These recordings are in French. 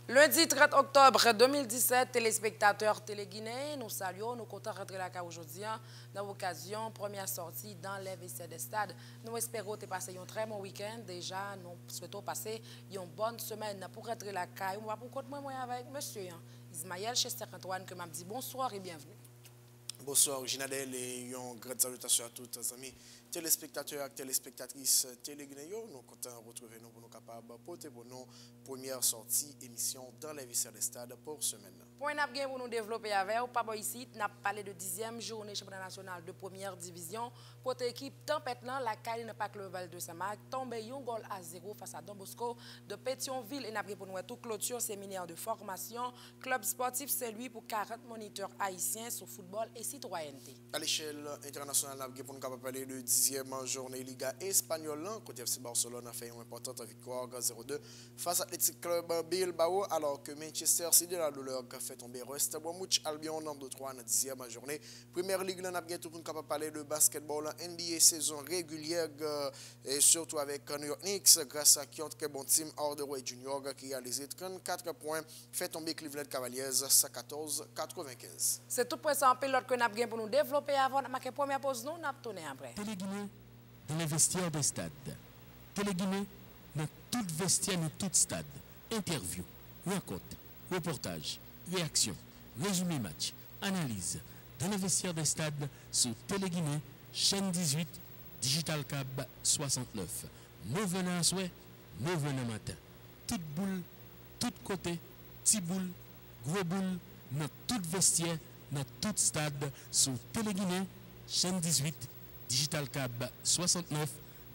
Lundi 30 octobre 2017, téléspectateurs Télé-Guinée, nous saluons, nous comptons rentrer la cas aujourd'hui dans l'occasion, première sortie dans les WC des stades. Nous espérons que vous passé un très bon week-end. Déjà, nous souhaitons passer une bonne semaine pour rentrer la cas. On va pour compte moi avec monsieur Ismaël Chester Antoine qui m'a dit bonsoir et bienvenue. Bonsoir, Ginadel, et une grande salutation à tous les amis téléspectateurs et téléspectatrices Télé-Guinée. Nous sommes contents de retrouver nous pour nous capables de porter pour nous première sortie émission dans les viscères des stades pour semaine. Point n'a bien pour nous développer avec vous, pas ici, n'a parlé de 10e journée championnat national de première division. Côté équipe Tempête là, la Caille n'a pas Club Val de Saint-Marc, tombé un goal à 0 face à Don Bosco de Pétionville et n'a pour nous tout clôture séminaire de formation. Club sportif c'est lui pour 40 moniteurs haïtiens sur football et citoyenneté. À l'échelle internationale, n'a pour nous capable parler de 10e journée Liga espagnole. Côté FC Barcelone a fait une importante victoire 0-2 face à l'Athletic Club Bilbao alors que Manchester City la douleur fait tomber West Bromwich Albion en 2-3 dans la 10e journée. Première Ligue, on a bientôt pour nous parler de basketball NBA saison régulière et surtout avec New York Knicks grâce à qui ont très bon team Hardaway Junior qui a réalisé 34 points, fait tomber Cleveland Cavaliers 114-95. C'est tout pour ça en pilote que nous avons pour nous développer avant de marquer première pause, nous avons tourné après. Télé-Guinée dans les vestiaires des stades. Télé-Guinée dans tout vestiaire, dans tout stade. Interview, rencontre, reportage, réaction, résumé match, analyse dans les vestiaires des stades sur Télé-Guinée, chaîne 18, Digital Cab 69. Nous venons à souhait, nous venons matin. Toute boule, tout côté, petit boule, gros boule, dans tout vestiaire, dans tout stade sur Télé-Guinée, chaîne 18, Digital Cab 69,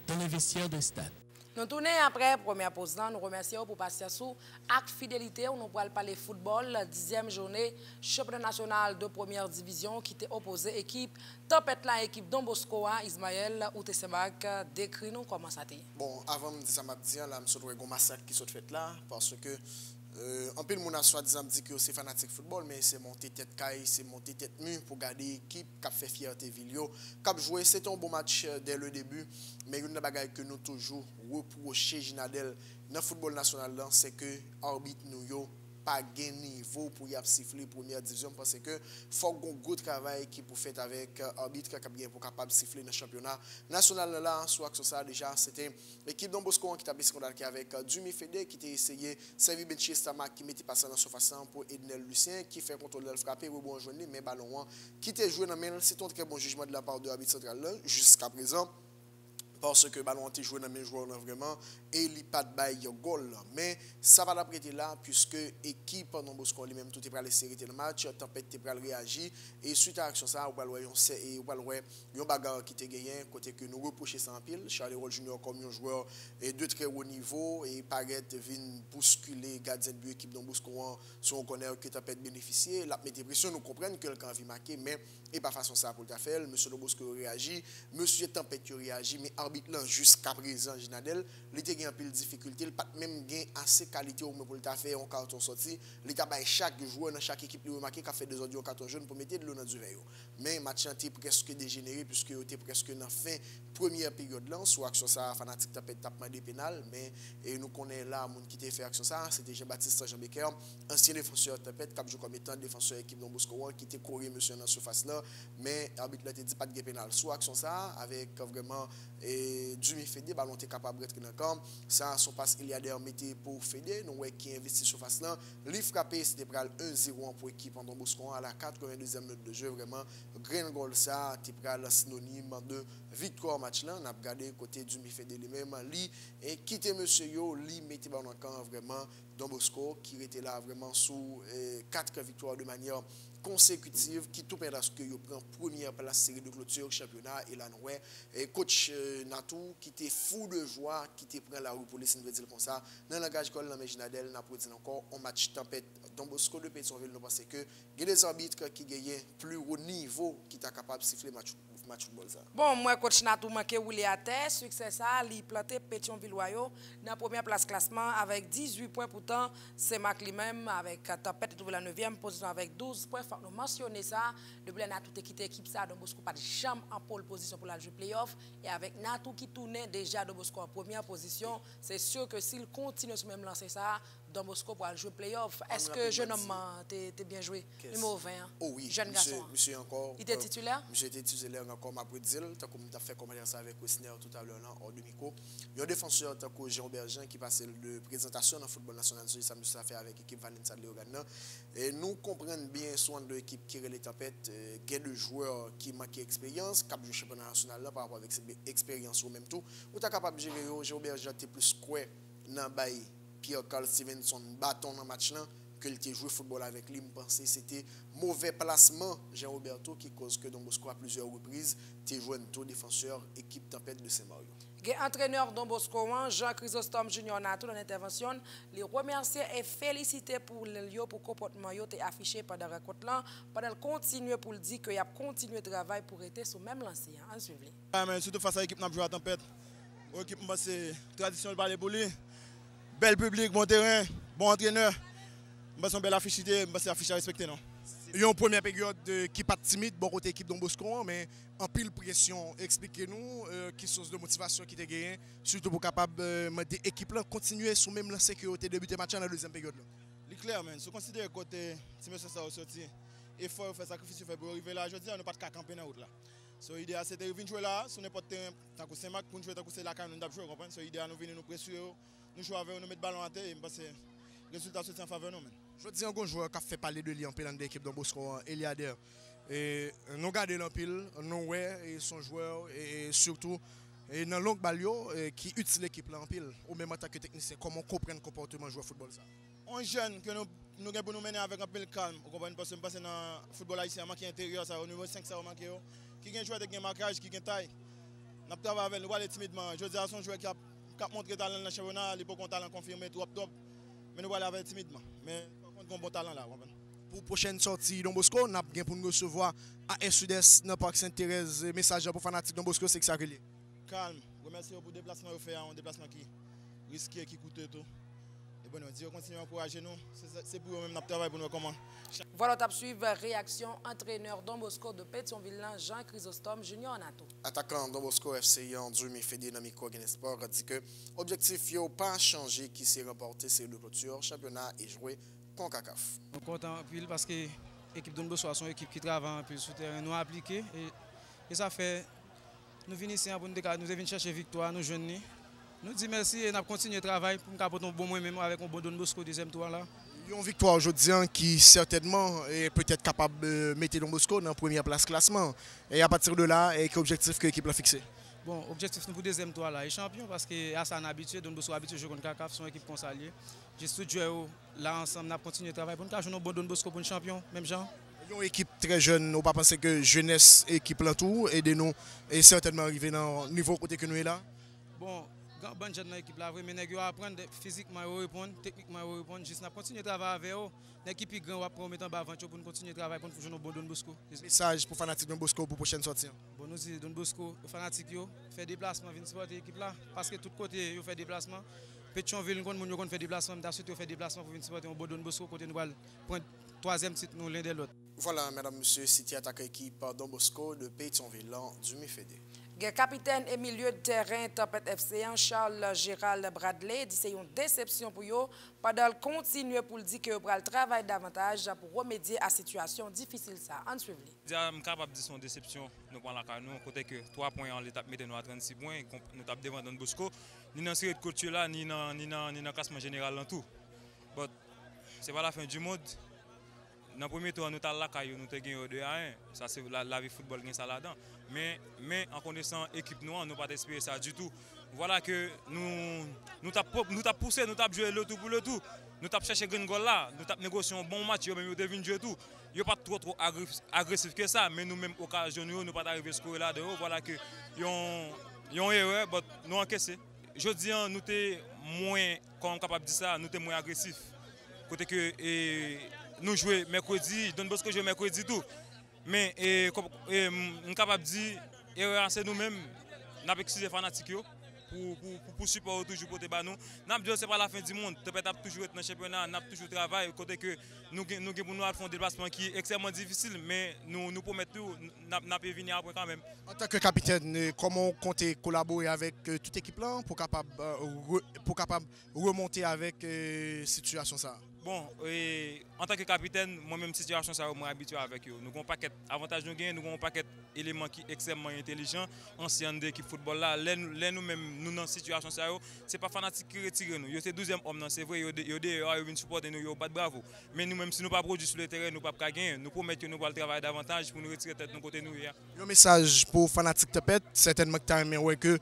dans les vestiaires des stades. Nous tournons après première pause. Nous remercions pour passer sous acte fidélité. Nous pourrons parler football, la 10e journée, championnat national de première division qui était opposé équipe Tempête la équipe Don Bosco, Ismaël ou Tessemak. Décris-nous comment ça a été. Bon, avant de dire ça, je suis là, je suis un massacre qui s'est fait là parce que en peu de monde a soi-disant dit que c'est fanatique football, mais c'est monter tête caille, c'est monter tête mue pour garder l'équipe qui a fait fierté Vilio, qui a joué. C'était un bon match dès le début, mais une bagaille que nous toujours reprocher Ginadel dans le football national, c'est que l'arbitre nous pas gain niveau pour y siffler première division parce que faut un gros travail qui pour faire avec arbitre qui pour capable siffler dans le championnat national là soit que ça déjà c'était l'équipe Don Bosco qui t'a scandale avec Dumi Fede qui t'a essayé servir Manchester qui mettait passé dans surface pour Ednel Lucien qui fait contrôle de frapper rebond journée mais ballon qui t'a joué dans main c'est un très bon jugement de la part de l'arbitre central là jusqu'à présent parce que le ballon a joué dans mes joueurs vraiment et il n'y a pas de bail goal. Mais ça va l'apprêter là puisque l'équipe Don Bosco lui-même tout est prêt à laisser le match, Tempête est prêt à réagir et suite à l'action ça, on va voir un bagarre qui était gagné côté que nous reprochons ça en pile. Charles Roll Junior comme un joueur de très haut niveau et paraît vient bousculer gardien de but équipe Don Bosco si on connaît que Tempête bénéficier, la mettre pression nous comprendre que le camp vient marquer mais et pas façon ça pour le faire. Monsieur Don Bosco réagit, monsieur Tempête réagit mais arbitre jusqu'à présent Ginadel il était en pile difficulté il pas même gain assez qualité pour le faire un carton sorti il t'a bail chaque joueur dans chaque équipe lui remarqué qu'a fait des audios carton jaune pour mettre de l'eau dans du verre mais match était presque dégénéré puisque était presque dans fin première période là soit action ça fanatique t'a demandé pénal mais et nous connaît là monde qui t'a fait action ça c'était Jean-Baptiste Jean Becker ancien défenseur Tempête qui joue comme étant défenseur équipe Don Bosco qui était corrigé monsieur dans surface là mais arbitre là t'a dit pas de pénal soit action ça avec vraiment et Dumi Fede ballon était capable d'être dans le camp ça son passe il y a des mettez pour Fede nous qui investit sur face là li frappé c'était pral 1-0 pour équipe Don Bosco à la 82e minute de jeu vraiment grand goal ça était pral synonyme de victoire match là on a regardé côté Dumi Fede lui-même li et quitter monsieur yo li mettait ballon dans le camp vraiment Don Bosco qui était là vraiment sous 4 victoires de manière consécutive qui tout pendant que yo prend première place série de clôture championnat et là nous et coach Natou qui était fou de joie qui était prend la rue police veut dire comme ça dans langage col dans Ginadel n'a pour dire encore un match Tempête Don Bosco de Pétionville nous pense que il y a des arbitres qui gagnent plus haut niveau qui est capable de siffler match football ça. Bon, moi coach Natou manqué roulé à terre, succès ça, il planté Pétionville Royaux dans première place classement avec 18 points pourtant, c'est Mac lui-même avec Tempête trouvé la 9e position avec 12 points. Faut nous mentionner ça, depuis la Natou quitté équipe ça Don Bosco pas de jambe en pole position pour la jouer playoff et avec Natou qui tournait déjà Don Bosco en première position, c'est sûr que s'il continue sur même lancer ça Don Bosco pour aller jouer playoff. Est-ce que jeune homme t'es bien joué? Numéro 20. Oh oui, jeune garçon. Monsieur encore. Il était titulaire? Monsieur était titulaire encore, m'a dit, comme tu as fait commentaire ça avec Wessner tout à l'heure, hors de micro. Il y a un défenseur, tant que Jean Bergin, qui passait de présentation dans le football national, ça me fait avec l'équipe Valentin de Léogana. Et nous comprenons bien, soit de l'équipe qui est les tempêtes, il y a des joueurs qui manquent d'expérience, qui ont joué championnat national là, par rapport avec cette expérience au même tout. Ou tu es capable de gérer, Jean Bergin, tu es plus square dans le bail. Pierre-Carl Stevenson bâton dans le match là que il joué football avec lui, je pense que c'était mauvais placement Jean Roberto qui cause que Don Bosco à plusieurs reprises tu joué un tour défenseur équipe tempête de Saint-Mario. Entraîneur Don Bosco Jean Chrysostome Junior Nato dans l'intervention, les remercier et féliciter pour le comportement qui été affiché pendant la rencontre là, pendant continuer pour dire qu'il a continué de travail pour être sur même lancé. En suivant. Mais surtout face à l'équipe n'a joué à tempête. L'équipe c'est traditionnel par les boules. Bel public, bon terrain, bon entraîneur. C'est une belle affiche, c'est affiche à respecter, non? Il y a une première période qui n'est pas timide, bon côté équipe Don Bosco, mais en pile pression. Expliquez-nous qui source de motivation qui était gagnée, surtout pour capable de l'équipe continuer sur même lancé que vous avez débuté le match dans la deuxième période. C'est clair, man. Si vous considérez que si monsieur ça sorti, effort, faire sacrifice pour arriver là, je dis, on n'a pas de camper dans la route là. So l'idée c'est de venir jouer là, sur n'importe terrain, tant que c'est match pour jouer tant que c'est la canne nous jouer, comprendre. So l'idée nous venir nous pressurer, nous jouer avec nous mettre ballon à terre et parce que le résultat c'est en faveur nous. Je dis un bon joueur qui a fait parler de lui en pile dans l'équipe Don Bosco, Eliader. Et nous gardons l'empile, nous ouais, son joueur et surtout et dans longue balio qui utilise l'équipe là en pile au même temps que technicien comment comprendre le comportement joueur football ça. On jeune que nous pour nous mener avec un peu de calme, vous comprenez parce que dans le football haïtien manque intérieur ça au niveau 5 ça manque qui gagne joueur avec un marquage qui gagne taille. N'a travaillé avec nous aller timidement. Je dis à son joueur qui a montré talent dans le championnat, il peut qu'on talent confirmé trop top. Mais nous allons aller timidement. Mais par contre un bon talent là, comprenez. Pour prochaine sortie Don Bosco, nous avons pour nous recevoir à Sud-Est dans le Parc Sainte-Thérèse. Message pour fanatique Don Bosco, c'est que ça relève. Calme. Remercie pour le déplacement que vous faites, un déplacement qui risqué, qui coûte tout. Et bon, on continue à encourager nous. C'est pour nous-mêmes notre travail pour nous comment. Voilà, tu suivre réaction entraîneur Don Bosco de Pétionville, Jean Chrysostome Junior Nato. Attaquant Don Bosco FC en Dieu, mais Fédé dans Micro Sport a dit que l'objectif n'a pas changé, qui s'est remporté, c'est le clôture, championnat et joué CONCACAF. On est content parce que l'équipe Don Bosco est une équipe qui travaille un peu sur le terrain, nous appliqué et ça fait nous venons ici pour nous venir chercher victoire, nous jeunes. Nous disons merci et nous continuons le travail pour nous apporter un bon moment même avec un bon Don Bosco deuxième tour là. Il y a une victoire aujourd'hui qui certainement est peut-être capable de mettre Don Bosco dans la première place classement. Et à partir de là, quel objectif que l'équipe a fixé? Bon, objectif pour le deuxième tour là, est champion parce que à ça on est habitué, Don Bosco habitué jouer contre CACAF, son équipe consaliée. Juste tout jouer là ensemble, nous continuer le travail pour nous jouer un bon Don Bosco pour le champion, même genre. Il y a une équipe très jeune, on ne pas penser que jeunesse équipe là tout et nous est certainement arrivé dans le niveau côté que nous est là. Bon, bonne jeune dans l'équipe là, mais nous apprendre physiquement à répondre, techniquement à répondre, juste continuer le travail avec eux. L'équipe est grande, on va mettre en bas avant pour nous continuer le travail pour nous jouer un bon Don Bosco. Message pour fanatique Don Bosco pour prochaine sortie. Bon, nous disons Don Bosco, fanatique yo, fait déplacement, venir supporter l'équipe là parce que tout côté yo fait déplacement. Pétionville, nous avons fait déplacement, nous avons fait déplacement pour venir supporter un bon Don Bosco côté nous allons prendre troisième titre nous l'un de l'autre. Voilà, mesdames, messieurs, City attaque équipe Don Bosco de Pétionville du Mifédé. Capitaine et milieu de terrain Tempête FC, Charles Gérald Bradley, dit que c'est une déception pour eux. Pendant continuer pour dire que vous travailler davantage pour remédier à la situation difficile. En suivant. Je suis capable de dire son déception. Nous prenons la carte, nous, côté que 3 points en l'étape, mettez-nous à 36 points, nous tapons devant Don Bosco, ni dans cette culture là, ni dans le classement général dans tout. Mais ce n'est pas la fin du monde. Dans le premier tour, nous avons la caillou, nous avons gagné 2-1. Ça, c'est la vie football qui est là-dedans. Mais en connaissant l'équipe noire, nous n'avons pas espéré ça du tout. Voilà que nous avons poussé, nous avons joué le tout pour le tout. Nous avons cherché un goal là, nous avons négocié un bon match, nous avons devenu jouer tout. Il n'y a pas trop agressif que ça, mais nous-mêmes, occasion, nous n'avons pas arrivé à scorer là dedans. Voilà que ils ont une erreur, mais nous avons encaissé. Je dis, nous sommes moins, comme capable de dire ça, nous sommes moins agressifs. Côté que nous jouons mercredi, Don Bosco joue mercredi tout. Mais nous sommes capables de dire, c'est nous-mêmes, nous avons excusé les fanatiques pour pour support toujours pour te nous. N'a pas c'est pas la fin du monde. Tempête a toujours été dans le championnat, n'a toujours travaillé côté que nous pour nous faire un déplacement qui est extrêmement difficile mais nous promettons n'a pas venir après quand même. En tant que capitaine, comment comptez collaborer avec toute équipe là pour capable remonter avec situation ça? Bon, en tant que capitaine, moi-même, situation, ça, je suis habitué avec eux. Nous avons un paquet d'avantages, nous avons un paquet d'éléments qui sont extrêmement intelligents, anciens de l'équipe football là. Nous-mêmes, nous dans la situation, ce n'est pas fanatique qui retire nous. C'est le 12e homme, c'est vrai, ils viennent supporter nous, ils pas de bravo. Mais nous-mêmes, si nous ne pas produire sur le terrain, nous ne pouvons pas gagner. Nous promettons que nous allons travailler davantage pour nous retirer tête de côté nous. Un message pour fanatique Tempête, certainement que tu as aimé que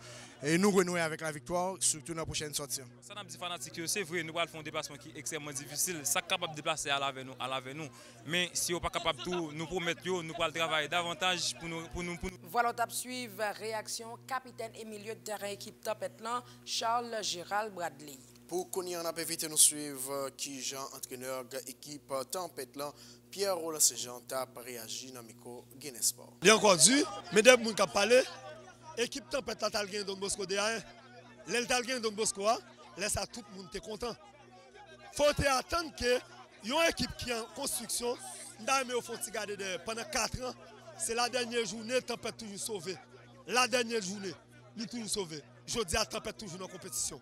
nous renouer avec la victoire, surtout dans la prochaine sortie. Ça n'a pas dit fanatique, c'est vrai, nous allons faire un déplacement qui est extrêmement difficile. Ça est capable de déplacer à l'avant nous. Mais si on n'est pas capable de tout, nous promettons nous allons travailler davantage pour nous. Voilà, on suivre réaction capitaine et milieu de terrain équipe Tempête là, Charles Gérald Bradley. Pour qu'on y en a évité nous suivre qui Jean entraîneur équipe Tempête là, Pierre Roland Saint-Jean a réagi dans le micro Guinness Sport. Il y a encore dû, mais dès que nous avons parlé, l'équipe Tempête a gagné Don Bosco derrière. L'Eltal gagné Don Bosco, laisse à tout le monde content. Il faut attendre que une équipe qui est en construction, nous font garder pendant 4 ans. C'est la dernière journée, Tempête toujours sauvé. La dernière journée, il est toujours sauvé. Je dis à Tempête toujours dans la compétition.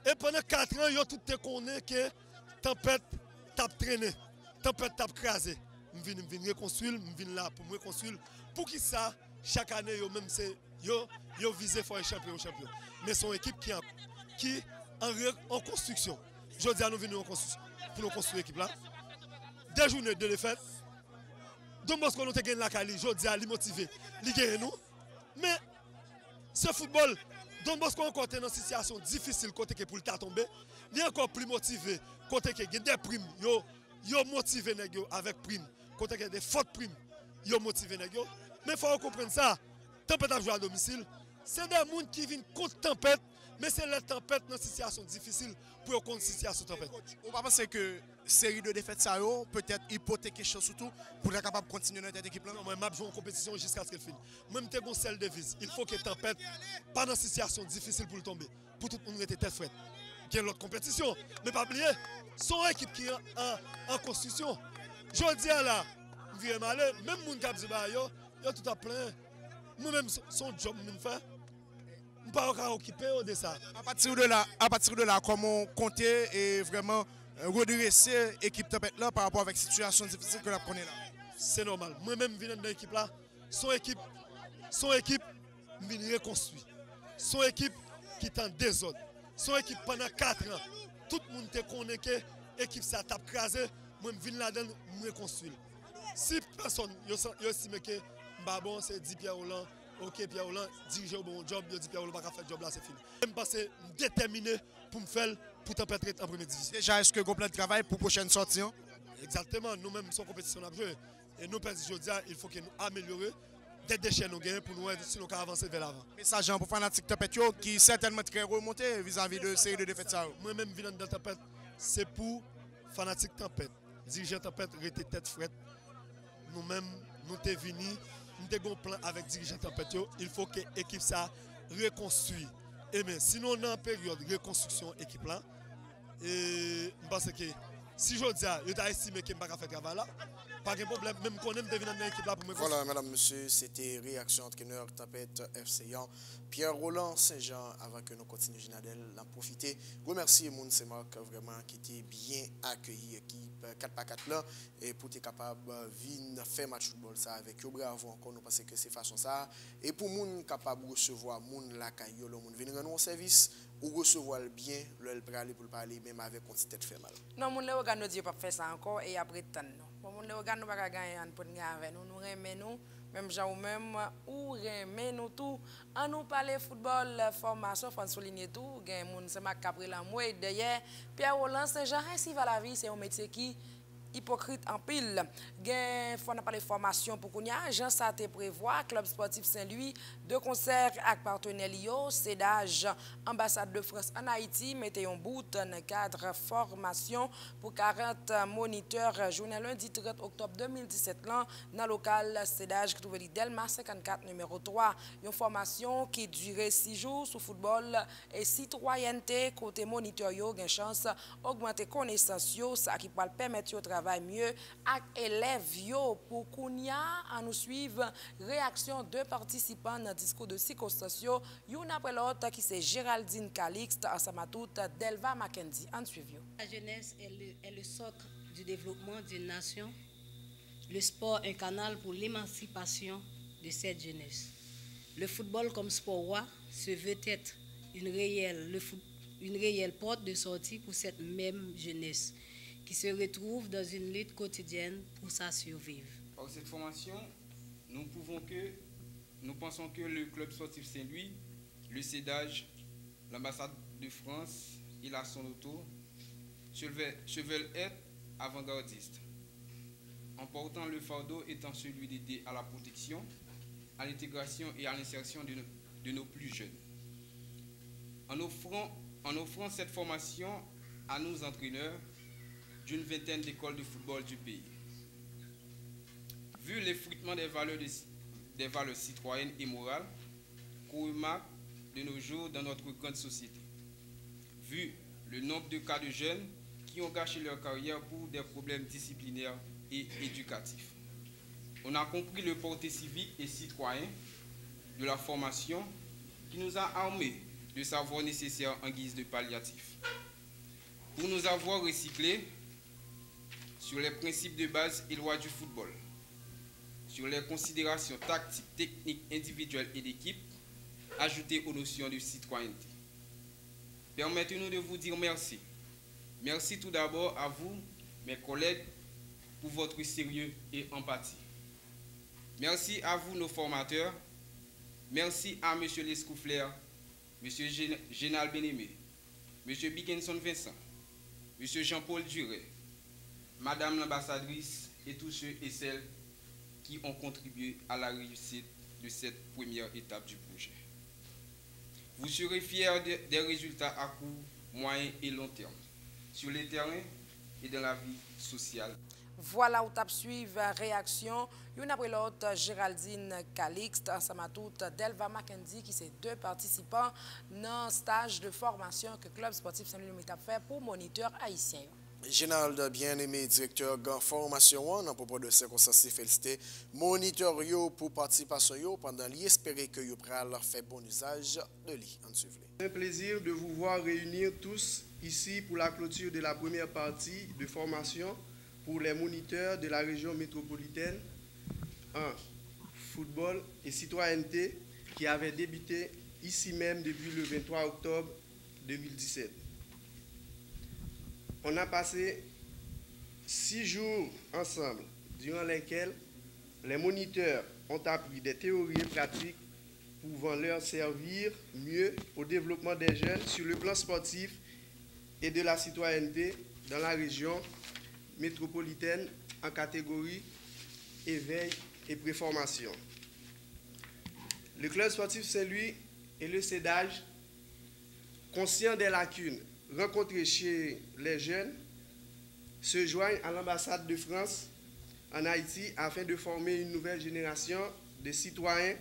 Et pendant 4 ans, il y a tout le monde que Tempête tape traîné, Tempête tape crasé. Je viens reconstruire, je viens là pour me reconstruire. Pour qui ça, chaque année, yo visé pour un champion. Mais son équipe qui en construction. Je dis à nous venir en construction pour nous construire l'équipe là. Des journées de défaite. Don Bosco nous te gagné la Cali, je dis à lui motiver, lui gagner nous. Mais ce football, Don Bosco encore dans une situation difficile côté que pour le tomber, il est encore plus motivé côté que des primes, yo motivé avec prime, côté que des fautes primes, yo motivé nèg. Mais faut comprendre ça. Tempête a joué à domicile. C'est des gens qui viennent contre Tempête, mais c'est la Tempête dans une situation difficile pour contre situation Tempête. On va penser que série de défaites ça peut-être hypothéquer quelque chose surtout pour être capable de continuer dans cette équipe là. Moi je joue en compétition jusqu'à ce qu'elle finisse. Moi je suis celle devise. Il faut que Tempête pas dans une situation difficile pour le tomber. Pour tout le monde être tête frette. Il y a l'autre compétition, mais pas oublier son équipe qui est en construction. Je dis là, viens malheur, même moun k'ap di ba yo tout à plein. Moi-même, son job, je ne suis pas occupé de ça. À partir de là, comment compter et vraiment redresser l'équipe Tempête là par rapport avec la situation difficile que nous prenons là? C'est normal. Moi-même, je viens dans l'équipe là. Son équipe, vient reconstruire. Son équipe qui est en désordre. Son équipe pendant 4 ans. Tout le monde te connaît que l'équipe s'est crasé. Moi, je viens là-dedans, je reconstruire. Si personne, estime que bon, c'est dit Pierre Roland, ok, Pierre Roland dirige un bon job, il dit Pierre Roland pas faire job là, c'est fini. Je me passe déterminé pour me faire pour Tempête en première division. Déjà, est-ce que vous avez plein de travail pour la prochaine sortie? Exactement, nous-mêmes, sommes en compétition à jouer. Et nous, il faut que nous améliorions des déchets nous gagnons pour nous si nous avancer vers l'avant. Message pour fanatique Tempête qui est certainement très remonté vis-à-vis de série de défaites. Moi-même, venant de Tempête, c'est pour fanatique Tempête. Dirigeant Tempête, rester tête frette. Nous-mêmes, nous sommes venus. Nous avons un plan avec dirigeant Tempête. Il faut que l'équipe ça reconstruise. Et mais sinon, on est en période de reconstruction équipe là. Et je pense que si je dis, je vais estimer que je ne vais pas faire travail là. Pas de problème, même qu'on aime devenir dans l'équipe là pour me construire. Voilà, madame, monsieur, c'était réaction entraîneur Tempête FC Pierre Roland Saint-Jean. Avant que nous continuions, Ginadel, d'en profiter. Remercier Moun Semark vraiment qui était bien accueilli, équipe 4x4 là, et pour être capable de faire match football ça avec eux. Bravo encore, nous pensons que c'est façon ça. Et pour Moun capable de recevoir Moun la caillou, le Moun venir rendre un service ou recevoir le bien, le aller pour parler même avec une tête fait mal. Non, Moun le regarde nous dit pas faire ça encore et après tant non. Moun le regarde nous pas gagner pour gagner avec nous, nous remet nous. Même gens ou même ou remet nous tout en nous parler football formation faut souligner tout gain moun c'est ma capre la moi derrière Pierre Roland Saint-Jean ainsi va la vie c'est un métier qui hypocrite en pile. Gen faut n'a pas les formations pour kounya, Jean Saté prévoit club sportif Saint-Louis de concert avec partenaire Lio, CEDAJ, ambassade de France en Haïti mettez un bout dans cadre formation pour 40 moniteurs journée lundi 30 octobre 2017 là dans local CEDAJ qui trouve Delma 54 numéro 3. Une formation qui durait 6 jours sous football et citoyenneté côté moniteur yo gen chance augmenter connaissance yo ça qui va permettre yo travail mieux avec élèves yo pour kounya à nous suivre réaction de participants dans discours de psychosociaux une après l'autre qui c'est Géraldine Calixte ensemble à toute Delva Mackenzie en suivio. La jeunesse est le socle du développement d'une nation. Le sport un canal pour l'émancipation de cette jeunesse. Le football comme sport roi se veut être une réelle porte de sortie pour cette même jeunesse qui se retrouve dans une lutte quotidienne pour sa survie. Par cette formation, nous pensons que le club sportif Saint-Louis, le CEDAJ, l'ambassade de France et la Sonoto se veulent être avant-gardistes, en portant le fardeau étant celui d'aider à la protection, à l'intégration et à l'insertion de nos plus jeunes. En offrant cette formation à nos entraîneurs d'une vingtaine d'écoles de football du pays. Vu l'effritement des valeurs citoyennes et morales qu'on remarque de nos jours dans notre grande société, vu le nombre de cas de jeunes qui ont gâché leur carrière pour des problèmes disciplinaires et éducatifs. On a compris le porté civique et citoyen de la formation qui nous a armés de savoir nécessaire en guise de palliatif. Pour nous avoir recyclés sur les principes de base et lois du football, sur les considérations tactiques, techniques, individuelles et d'équipe, ajoutées aux notions de citoyenneté. Permettez-nous de vous dire merci. Merci tout d'abord à vous, mes collègues, pour votre sérieux et empathie. Merci à vous, nos formateurs. Merci à M. Lescoufler, M. Génal Benémé, M. Bickenson Vincent, M. Jean-Paul Duret, Madame l'ambassadrice et tous ceux et celles qui ont contribué à la réussite de cette première étape du projet. Vous serez fiers des résultats à court, moyen et long terme, sur les terrains et dans la vie sociale. Voilà où tape suivre réaction. Une après l'autre, Géraldine Calixte, ensemble à toute Delva Mackenzie, qui sont deux participants dans un stage de formation que le Club sportif Saint-Louis a fait pour moniteurs haïtiens. Général bien-aimé directeur de formation en propos de circonstances félicité moniteur pour participation pendant l'espérer que vous pourrez faire bon usage de lui. C'est un plaisir de vous voir réunir tous ici pour la clôture de la première partie de formation pour les moniteurs de la région métropolitaine en football et citoyenneté qui avait débuté ici même depuis le 23 octobre 2017. On a passé 6 jours ensemble, durant lesquels les moniteurs ont appris des théories et pratiques pouvant leur servir mieux au développement des jeunes sur le plan sportif et de la citoyenneté dans la région métropolitaine en catégorie éveil et préformation. Le club sportif Saint-Louis et le CEDAJ, conscients des lacunes rencontrées chez les jeunes, se joignent à l'ambassade de France en Haïti afin de former une nouvelle génération de citoyens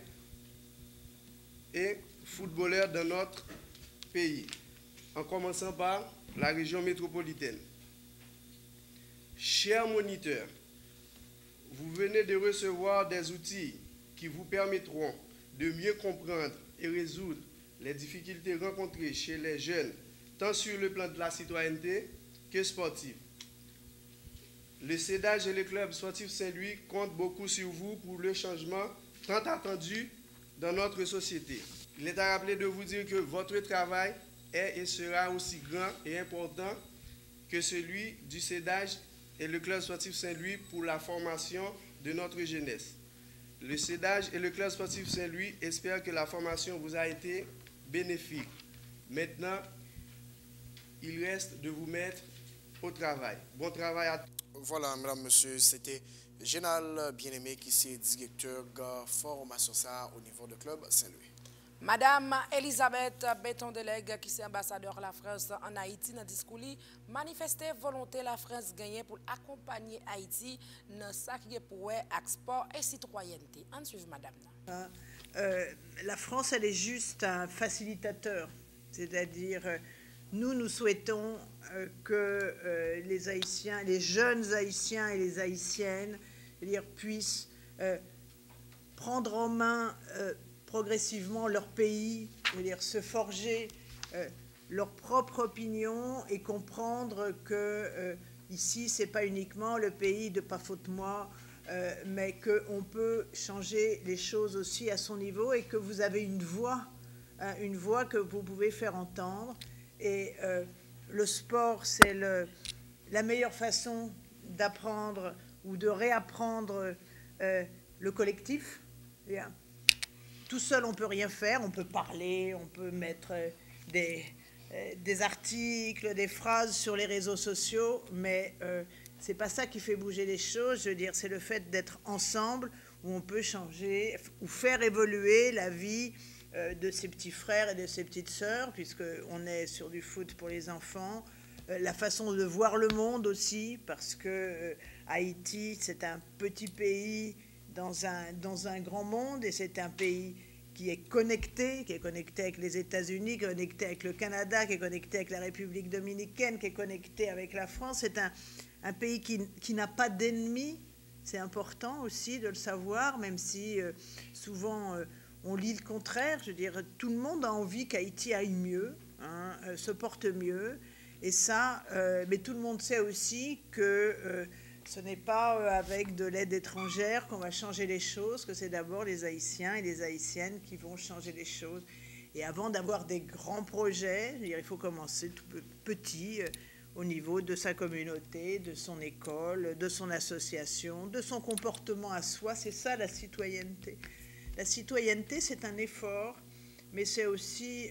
et footballeurs dans notre pays, en commençant par la région métropolitaine. Chers moniteurs, vous venez de recevoir des outils qui vous permettront de mieux comprendre et résoudre les difficultés rencontrées chez les jeunes, tant sur le plan de la citoyenneté que sportif. Le CEDAJ et le club sportif Saint-Louis comptent beaucoup sur vous pour le changement tant attendu dans notre société. Il est à rappeler de vous dire que votre travail est et sera aussi grand et important que celui du CEDAJ et le club sportif Saint-Louis pour la formation de notre jeunesse. Le CEDAJ et le club sportif Saint-Louis espèrent que la formation vous a été bénéfique. Maintenant, il reste de vous mettre au travail. Bon travail à tous. Voilà, mesdames, messieurs, c'était Génal Bien-Aimé qui est directeur de formation ça au niveau du club Saint-Louis. Madame Elisabeth Béton-Delègue, qui est ambassadeur de la France en Haïti, dans le discours, manifesté volonté la France gagner pour accompagner Haïti dans ce qui est pour export et citoyenneté. En suivre, madame. La France, elle est juste un facilitateur. C'est-à-dire, nous souhaitons que les Haïtiens, les jeunes Haïtiens et les Haïtiennes, puissent prendre en main progressivement leur pays, se forger leur propre opinion et comprendre que ici, ce n'est pas uniquement le pays de pas faute moi, mais qu'on peut changer les choses aussi à son niveau et que vous avez une voix que vous pouvez faire entendre. Et le sport, c'est la meilleure façon d'apprendre ou de réapprendre le collectif. Bien. Tout seul, on ne peut rien faire, on peut parler, on peut mettre des articles, des phrases sur les réseaux sociaux, mais ce n'est pas ça qui fait bouger les choses. Je veux dire, c'est le fait d'être ensemble où on peut changer ou faire évoluer la vie de ses petits frères et de ses petites sœurs, puisqu'on est sur du foot pour les enfants, la façon de voir le monde aussi, parce que Haïti, c'est un petit pays dans un grand monde, et c'est un pays qui est connecté avec les États-Unis, connecté avec le Canada, qui est connecté avec la République dominicaine, qui est connecté avec la France. C'est un pays qui n'a pas d'ennemis. C'est important aussi de le savoir, même si souvent on lit le contraire. Je veux dire, tout le monde a envie qu'Haïti aille mieux, se porte mieux. Et ça, mais tout le monde sait aussi que ce n'est pas avec de l'aide étrangère qu'on va changer les choses, que c'est d'abord les Haïtiens et les Haïtiennes qui vont changer les choses. Et avant d'avoir des grands projets, je veux dire, il faut commencer tout petit au niveau de sa communauté, de son école, de son association, de son comportement à soi. C'est ça la citoyenneté. La citoyenneté, c'est un effort, mais c'est aussi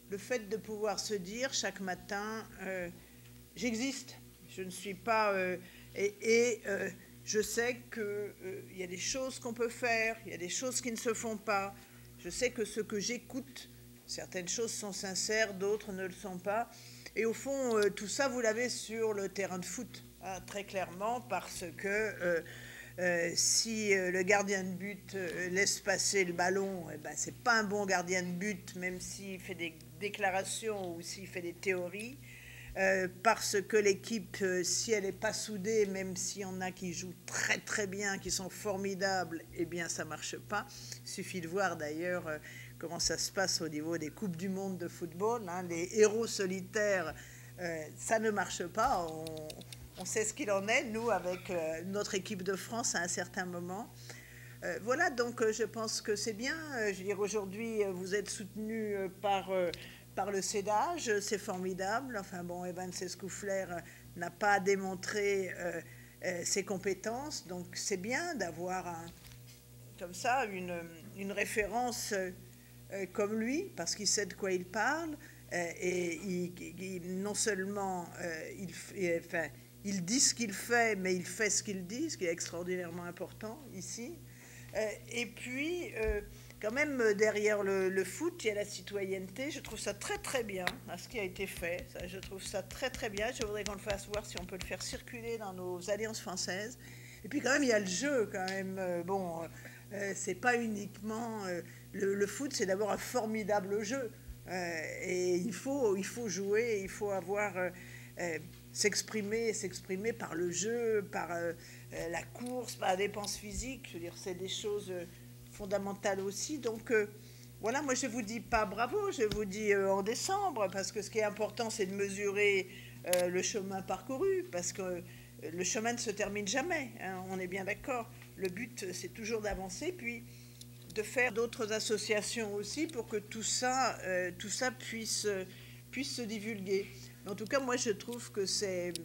le fait de pouvoir se dire chaque matin, j'existe, je ne suis pas... je sais qu'il y a des choses qu'on peut faire, il y a des choses qui ne se font pas. Je sais que ce que j'écoute, certaines choses sont sincères, d'autres ne le sont pas. Et au fond, tout ça, vous l'avez sur le terrain de foot, très clairement, parce que si le gardien de but laisse passer le ballon, eh ben, ce n'est pas un bon gardien de but, même s'il fait des déclarations ou s'il fait des théories. Parce que l'équipe, si elle n'est pas soudée, même s'il y en a qui jouent très très bien, qui sont formidables, eh bien ça ne marche pas. Il suffit de voir d'ailleurs comment ça se passe au niveau des Coupes du Monde de football. Les héros solitaires, ça ne marche pas. On sait ce qu'il en est, nous, avec notre équipe de France à un certain moment. Voilà, donc je pense que c'est bien. Je veux dire, aujourd'hui, vous êtes soutenus par le CEDAGE, c'est formidable. Enfin bon, Evan Escoufler n'a pas démontré ses compétences, donc c'est bien d'avoir comme ça une référence comme lui, parce qu'il sait de quoi il parle, et non seulement il dit ce qu'il fait, mais il fait ce qu'il dit, ce qui est extraordinairement important ici. Et puis... quand même, derrière le foot, il y a la citoyenneté. Je trouve ça très, très bien, ce qui a été fait. Ça, je trouve ça très, très bien. Je voudrais qu'on le fasse voir si on peut le faire circuler dans nos alliances françaises. Et puis, quand même, il y a le jeu, quand même. C'est pas uniquement... le foot, c'est d'abord un formidable jeu. Et il faut jouer, il faut avoir... s'exprimer par le jeu, par la course, par la dépense physique. Je veux dire, c'est des choses... fondamentale aussi. Donc voilà, moi je vous dis pas bravo, je vous dis en décembre, parce que ce qui est important, c'est de mesurer le chemin parcouru, parce que le chemin ne se termine jamais, on est bien d'accord. Le but, c'est toujours d'avancer, puis de faire d'autres associations aussi pour que tout ça puisse se divulguer. En tout cas, moi je trouve que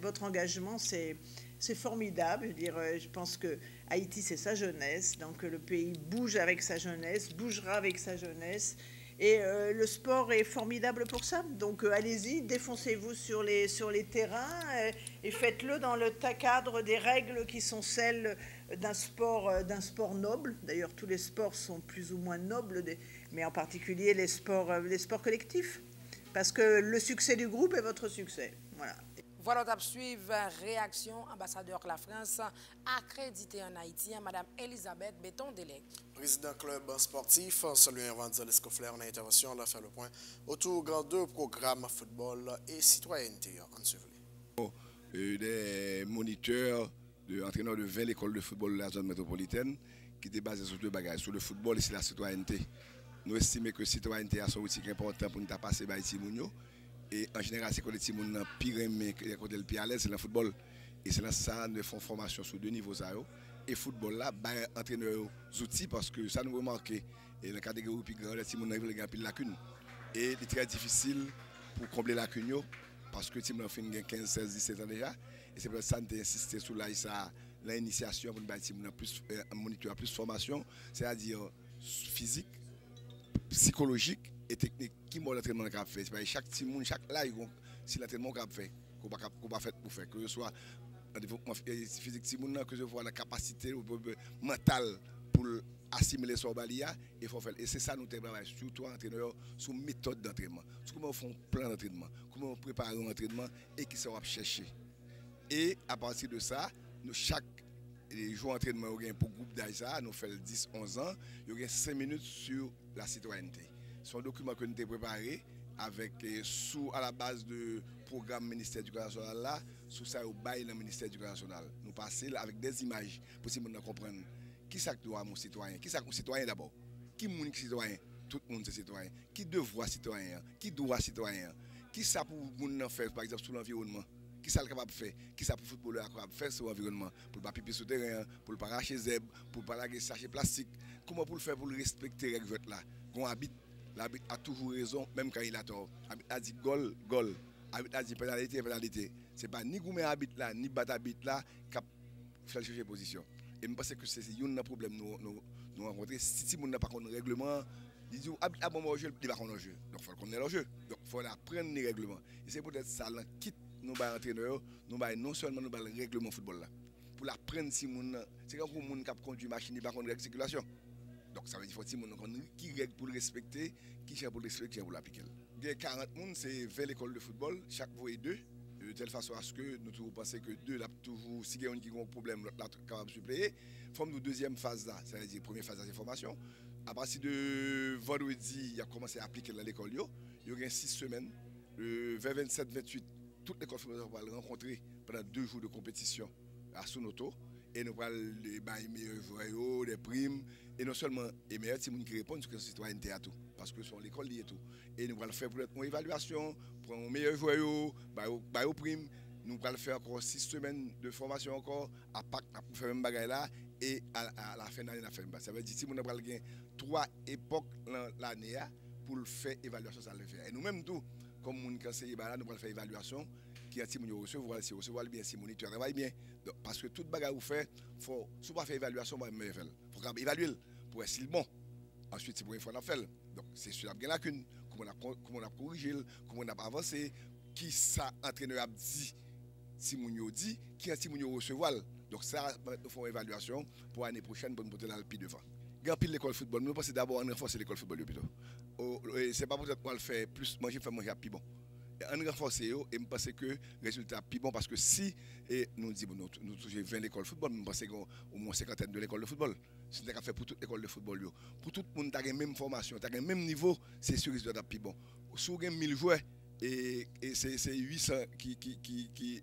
votre engagement, c'est formidable. Je veux dire, je pense que Haïti, c'est sa jeunesse, donc le pays bouge avec sa jeunesse, bougera avec sa jeunesse, Et le sport est formidable pour ça. Donc allez-y, défoncez-vous sur les terrains et faites-le dans le cadre des règles qui sont celles d'un sport noble. D'ailleurs, tous les sports sont plus ou moins nobles, mais en particulier les sports collectifs. Parce que le succès du groupe est votre succès. Voilà. Voilà, on suivre réaction ambassadeur de la France accrédité en Haïti, Madame Elisabeth Béton-Délec. Président club sportif, salut Evanzel Escofler en intervention, on a fait le point autour de deux programmes football et citoyenneté enseveli. Des moniteurs, entraîneurs de 20 écoles de football de la zone métropolitaine qui étaient basés sur deux bagages, sur le football et sur la citoyenneté. Nous estimons que la citoyenneté a son outil important pour nous passer par ici. Et en général, c'est que les petits gens sont pire aimés que les côtés le plus à l'aise, c'est le football. Et c'est là ça, nous faisons formation sur deux niveaux. Et le football là, entraîneur outils parce que ça nous remarque. Et dans la catégorie plus grande, les petits gens ont une lacune. Et c'est très difficile pour combler la lacune parce que les petits gens ont 15, 16, 17 ans déjà. Et c'est pour ça que nous avons insisté sur l'initiation pour nous plus monitorer plus formation, c'est-à-dire physique, psychologique et technique qui m'a l'entraînement qu'a fait. Chaque petit monde, chaque live, si l'entraînement qu'a fait, qu'on va faire pour faire, que ce soit un développement physique, que ce soit la capacité mentale pour assimiler son balia, il faut faire. Et c'est ça nous travaillons, surtout entraîneurs, sur méthode d'entraînement. Comment on fait un plan d'entraînement, comment on prépare un entraînement et qui sera chercher. Et à partir de ça, nous, chaque jour d'entraînement pour le groupe d'âge, nous faisons 10-11 ans, il y a 5 minutes sur la citoyenneté. C'est un document que nous avons préparé avec à la base du programme ministère de l'Éducation nationale là, sous ça au bail dans le ministère de l'Éducation nationale. Nous passons avec des images pour que nous comprenions qui ça doit mon citoyen, qui ça mon citoyen d'abord, qui est citoyen, tout le monde est citoyen, qui devoir citoyen, qui doit citoyen, qui ça pour nous faire par exemple sur l'environnement. Qui ça capable de faire, qui ça pour le footballeur capable de faire sur l'environnement, pour ne pas piper sur le terrain, pour ne pas arracher zèbre, pour ne pas laguer sachet plastique. Comment pour le faire pour respecter les règles là? Qu'on habite, l'habit a toujours raison, même quand il a tort. Habit a dit goal, goal. Habit a dit pénalité, pénalité. Ce n'est pas ni Goumen habite là, ni Bat habite là, qui fait chercher position. Et je pense que c'est un problème nous rencontrer. Si on n'a pas de règlement, il dit habite à bon jeu, il va connaître le jeu. Donc il faut connaître le jeu. Donc il faut apprendre les règlements. Et c'est peut-être ça, quitte nous avons entraîneur, nous avons non seulement nous avons le règlement football là. Pour l'apprendre si c'est comme un monde qui conduit machine, il va connaître la circulation. Donc ça veut dire qu'il faut qui règle pour le respecter, qui cherche pour le respecter, qui cherche pour l'appliquer. Il y a 40 personnes, c'est 20 écoles de football, chaque fois 2, de telle façon à ce que nous pensons que 2 là toujours, si il y a un problème, l'autre est capable de suppléer. Forme de deuxième phase là, c'est-à-dire première phase de formation. À partir de vendredi, il a commencé à appliquer dans l'école. Il y a 6 semaines, le 20, 27, 28, toutes les conférences vont rencontrer pendant 2 jours de compétition à Sonoto. Et nous allons les meilleurs joueurs, des primes. Et non seulement les meilleurs gens qui répondent sur la citoyenneté à tout. Parce que sont l'école liée tout. Et nous allons faire pour une évaluation, pour un meilleur joueur, aux primes. Nous allons faire encore 6 semaines de formation encore à Pâques pour faire même bagaille là. Et à la fin de l'année, ça veut dire que nous allons gagner 3 époques l'année pour faire évaluation, ça le faire. Et nous-mêmes tout, comme nous conseillers, nous allons faire évaluation. Qui a si nous recevoir, si recevoir bien, si moniteur travaille bien. Donc, parce que toute bagarre vous fait, faut si pas faire évaluation, il faut évaluer pour être si bon. Ensuite, c'est pour une fois on a fait. Donc, c'est sur la lacune, comment on a corrigé, comment on a avancé, qui ça entraîneur a dit, si nous dit, qui a si nous recevoir. Donc, ça, nous faisons une évaluation pour l'année prochaine pour nous porter le pied devant. Grand pile l'école football, nous pensons d'abord à renforcer l'école football plutôt. C'est pas peut-être pour le faire plus manger, faire manger plus bon. On renforce et je pense que le résultat est plus bon parce que si nous disons nous touchons 20 écoles de football, nous pensons qu'au moins 50 de l'école de football. C'est ce qu'on fait pour toute l'école de football. Pour tout le monde, tu as la même formation, tu as le même niveau, c'est sûr que le résultat est plus bon. Si vous avez 1000 joueurs et c'est 800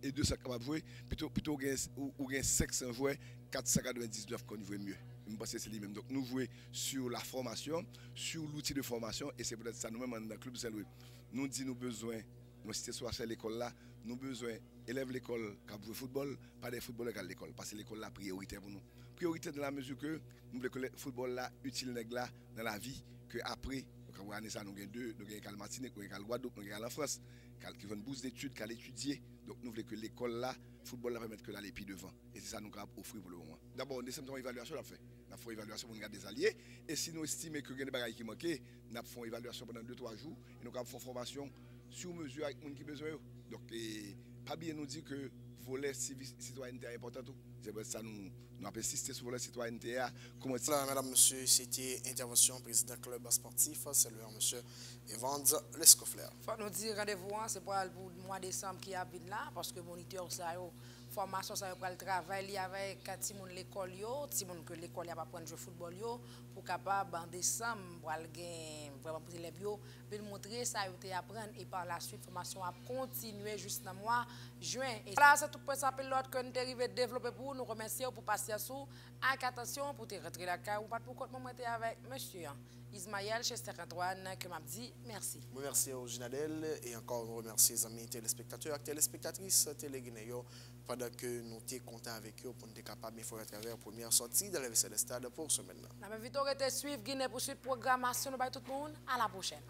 et 200 capables de jouer, plutôt vous avez 500 joueurs, 499 qu'on joue mieux. Je pense que c'est lui-même. Donc nous jouons sur la formation, sur l'outil de formation et c'est peut-être ça nous-mêmes dans le club Saint-Louis. Nous disons nous besoin. Nous, si c'est à l'école là, nous avons besoin d'élèves l'école qui jouent au football, pas des footballeurs qui à l'école. Parce que l'école est la priorité pour nous. Priorité dans la mesure que nous voulons que le football là utile dans la vie, que après, nous avons nous 2, nous avons Martinique, nous avons Guadeloupe, nous avons en France, qui ont une bourse d'études, qui ont étudié. Donc nous voulons que l'école là, le football là permette que l'aller plus devant. Et c'est ça que nous avons offert pour le moment. D'abord, nous avons une évaluation à faire. Nous faisons une évaluation pour regarder des alliés. Et si nous estimons que il y a des bagages qui manquent, nous faisons une évaluation pendant 2-3 jours et nous faisons une formation sur mesure avec les gens qui ont besoin. Donc, pas bien nous dire que volet citoyenneté est important. C'est pour ça que nous avons insisté sur le volet citoyenneté. Voilà, mesdames, messieurs, c'était intervention président club sportif, c'est le monsieur Evans Lescoffler. Faut nous dire rendez-vous, c'est pour le mois de décembre qui a venu là, parce que moniteur ça formation ça pour le travail avec Timon l'école yo, Timon que l'école a pas prendre jouer football yo pour capable en décembre pour gain vraiment pour élèves yo pour montrer ça yo apprendre et par la suite formation a continuer juste dans mois juin. Et là c'est tout pour ça l'autre que nous arrivé développer pour nous remercier pour passer sous attention pour te rentrer la carte ou pas pour compte moment avec monsieur Ismaël Chester Antoine que m'a dit merci. Merci au Ginadel et encore nous remercier les amis téléspectateurs et téléspectatrices téléguinéens pendant que nous sommes contents avec eux pour nous être capables de faire à travers la première sortie de la VC de stade pour ce maintenant. Nous invitons à suivre Guinée pour suite programmation de tout le monde. À la prochaine.